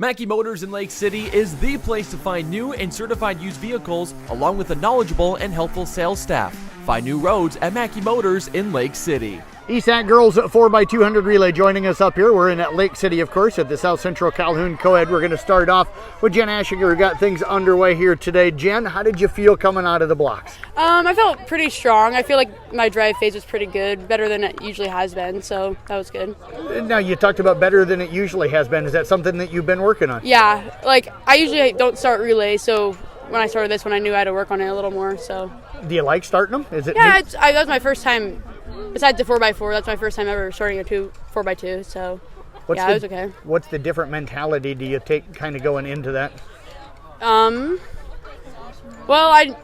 Mackey Motors in Lake City is the place to find new and certified used vehicles, along with a knowledgeable and helpful sales staff. Find new roads at Mackey Motors in Lake City. East Sac Girls 4x200 relay joining us up here. We're in at Lake City, of course, at the South Central Calhoun Co-Ed. We're going to start off with Jen Aschinger, who got things underway here today. Jen, how did you feel coming out of the blocks? I felt pretty strong. I feel like my drive phase was pretty good, better than it usually has been, so that was good. Now, you talked about better than it usually has been. Is that something that you've been working on? Yeah, like I usually don't start relays, so when I started this one, I knew I had to work on it a little more. So. Do you like starting them? Is it? Yeah, that was my first time. Besides the 4x4, that's my first time ever starting a 4x2. So, it was okay. What's the different mentality do you take kind of going into that? Well, I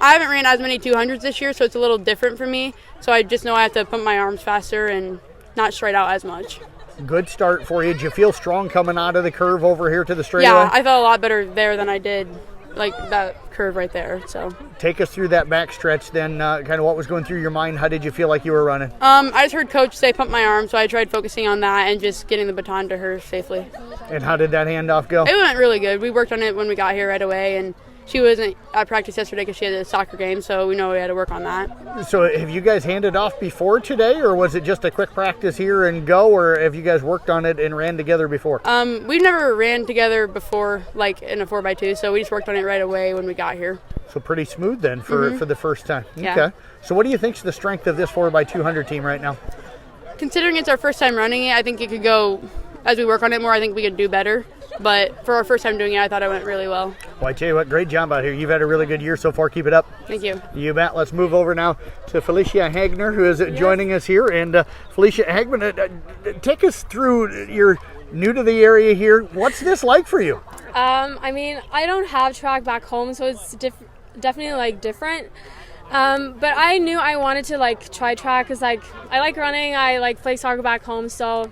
haven't ran as many 200s this year, so it's a little different for me. So I just know I have to pump my arms faster and not straight out as much. Good start for you. Did you feel strong coming out of the curve over here to the straightaway? Yeah, I felt a lot better there than I did like that curve right there. So take us through that back stretch then, kind of what was going through your mind. How did you feel like you were running? I just heard coach say pump my arm, so I tried focusing on that and just getting the baton to her safely. And how did that handoff go? It went really good. We worked on it when we got here right away, and she wasn't at practice yesterday because she had a soccer game, so we know we had to work on that. So have you guys handed off before today, or was it just a quick practice here and go, or have you guys worked on it and ran together before? We've never ran together before, like in a 4x2, so we just worked on it right away when we got here. So pretty smooth then for the first time. Yeah. Okay. So what do you think is the strength of this 4x200 team right now? Considering it's our first time running it, I think it could go, as we work on it more, I think we could do better. But for our first time doing it, I thought it went really well. Well, I tell you what, great job out here. You've had a really good year so far. Keep it up. Thank you. You bet. Let's move over now to Felicia Hagner, who is joining us here. And Felicia Hagner, take us through. You're new to the area here. What's this like for you? I mean, I don't have track back home, so it's definitely different. But I knew I wanted to try track because I like running. I play soccer back home, so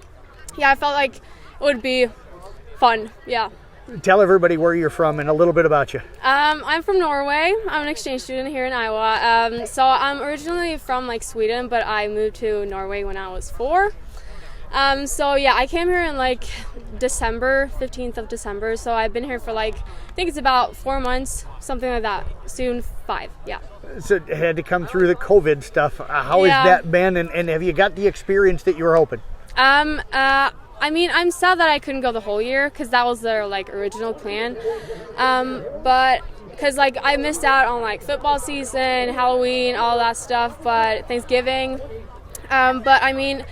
yeah, I felt like it would be fun. Yeah. Tell everybody where you're from and a little bit about you. I'm from Norway. I'm an exchange student here in Iowa. So I'm originally from Sweden, but I moved to Norway when I was 4. So yeah, I came here in December, 15th of December. So I've been here for I think it's about 4 months, something like that. Soon 5. Yeah. So it had to come through the COVID stuff. How has that been? And have you got the experience that you were hoping? I mean, I'm sad that I couldn't go the whole year because that was their original plan. But because I missed out on football season, Halloween, all that stuff, but Thanksgiving. But I mean,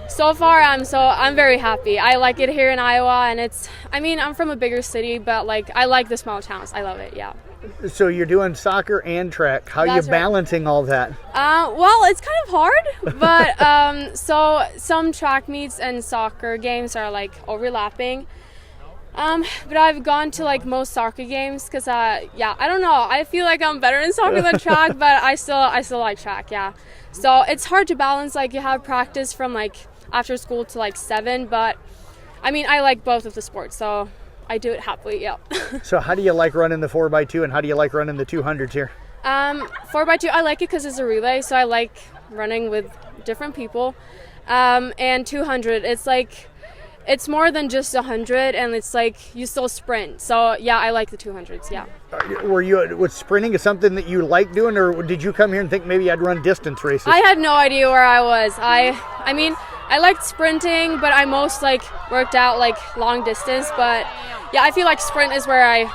so far I'm very happy. I like it here in Iowa, and I'm from a bigger city, but I like the small towns. I love it. Yeah. So you're doing soccer and track. How are you balancing all that? Well, it's kind of hard, but so some track meets and soccer games are overlapping. But I've gone to most soccer games because I don't know. I feel like I'm better in soccer than track, but I still like track. Yeah. So it's hard to balance. You have practice from after school to 7, but I mean I like both of the sports, so I do it happily, yeah. So how do you like running the 4x2 and how do you like running the 200s here? 4x2, I like it because it's a relay, so I like running with different people. And 200, it's more than just 100, and it's you still sprint. So yeah, I like the 200s, yeah. Was sprinting something that you like doing, or did you come here and think maybe I'd run distance races? I had no idea where I was. I mean, I liked sprinting, but I most worked out long distance. But yeah, I feel sprint is where I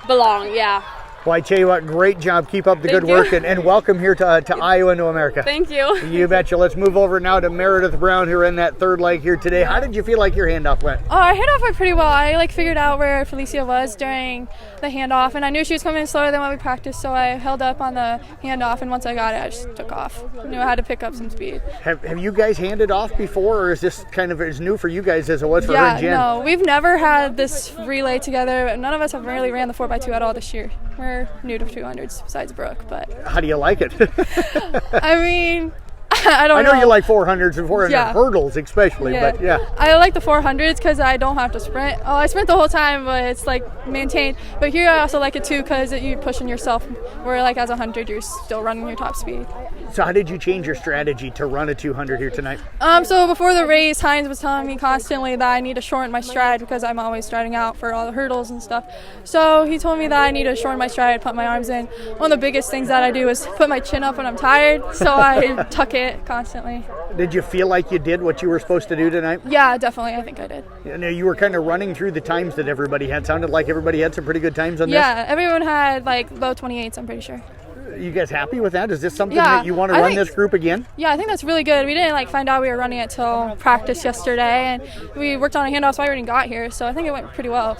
belong. Yeah. Well, I tell you what, great job. Keep up the good work, and welcome here to Iowa and to America. Thank you. You betcha. Let's move over now to Meredith Brown, who are in that third leg here today. How did you feel like your handoff went? Oh, our handoff went pretty well. I figured out where Felicia was during the handoff, and I knew she was coming slower than what we practiced, so I held up on the handoff, and once I got it, I just took off. I knew I had to pick up some speed. Have you guys handed off before, or is this kind of as new for you guys as it was for her and Jen? No, we've never had this relay together. None of us have really ran the 4x2 at all this year. We're new to 200s besides Brooke, but how do you like it? I mean, I don't know. I know you like 400s and 400 Yeah. hurdles especially, but yeah. I like the 400s because I don't have to sprint. Oh, I sprint the whole time, but it's like maintained. But here I also like it too because you're pushing yourself. Where like as a 100, you're still running your top speed. So how did you change your strategy to run a 200 here tonight? So before the race, Hines was telling me constantly that I need to shorten my stride because I'm always striding out for all the hurdles and stuff. So he told me that I need to shorten my stride, put my arms in. One of the biggest things that I do is put my chin up when I'm tired, so I tuck it constantly. Did you feel like you did what you were supposed to do tonight? Yeah, definitely. I think I did. You know, you were kind of running through the times that everybody had. Sounded like everybody had some pretty good times on this. Yeah, everyone had like low 28s, I'm pretty sure. You guys happy with that? Is this something Yeah, that you want to I run think- this group again? Yeah, I think that's really good. We didn't like find out we were running it till practice yesterday, and we worked on a handoff so I already got here. So I think it went pretty well.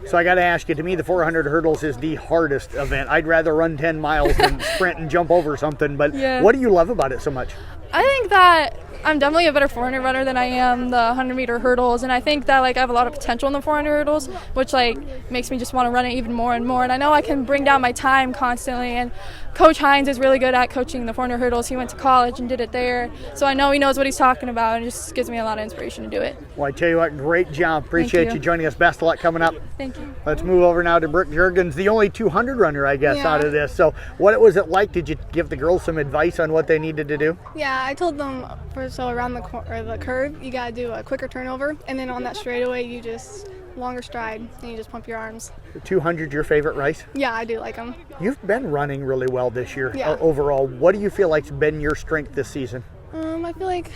So I got to ask you, to me, the 400 hurdles is the hardest event. I'd rather run 10 miles than sprint and jump over something. But Yeah. what do you love about it so much? I think that I'm definitely a better 400 runner than I am the 100-meter hurdles, and I think that like I have a lot of potential in the 400 hurdles, which like makes me just want to run it even more and more. And I know I can bring down my time constantly. And Coach Hines is really good at coaching the 400 hurdles. He went to college and did it there, so I know he knows what he's talking about, and it just gives me a lot of inspiration to do it. Well, I tell you what, great job. Appreciate you. you joining us. Best of luck coming up. Thank you. Let's move over now to Brooke Jurgens, the only 200 runner, I guess, out of this. So what was it like? Did you give the girls some advice on what they needed to do? Yeah, I told them so around the curve, you gotta do a quicker turnover, and then on that straightaway, you just longer stride, and you just pump your arms. The 200, your favorite race? Yeah, I do like them. You've been running really well this year. Yeah. Overall. What do you feel like's been your strength this season? I feel like,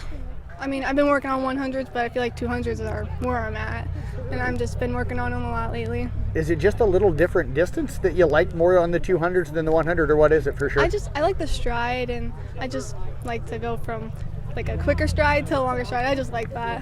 I've been working on 100s, but I feel like 200s are where I'm at, and I've just been working on them a lot lately. Is it just a little different distance that you like more on the 200s than the 100, or what is it for sure? I like the stride, and I just like to go from like a quicker stride to a longer stride. I just like that.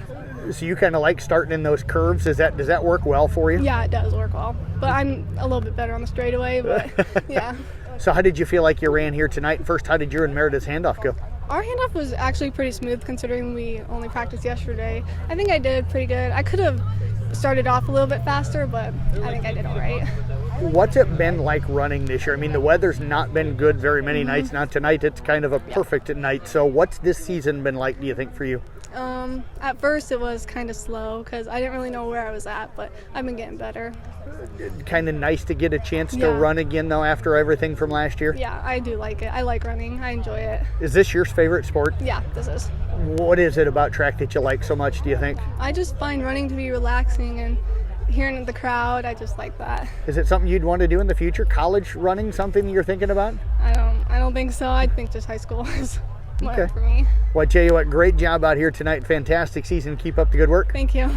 So you kind of like starting in those curves. Does that work well for you? Yeah, it does work well, but I'm a little bit better on the straightaway, but yeah. So how did you feel like you ran here tonight? First, how did your and Meredith's handoff go? Our handoff was actually pretty smooth considering we only practiced yesterday. I think I did pretty good. I could have started off a little bit faster, but I think I did all right. What's it been like running this year? I mean, the weather's not been good very many nights. Not tonight. It's kind of a perfect night. So what's this season been like, do you think, for you? At first it was kind of slow because I didn't really know where I was at, but I've been getting better. Kind of nice to get a chance to Yeah. run again, though, after everything from last year? Yeah, I do like it. I like running. I enjoy it. Is this your favorite sport? Yeah, this is. What is it about track that you like so much, do you think? I just find running to be relaxing, and hearing the crowd, I just like that. Is it something you'd want to do in the future? College running, something you're thinking about? I don't think so. I think just high school is more Okay. for me. Well, I tell you what, great job out here tonight. Fantastic season. Keep up the good work. Thank you.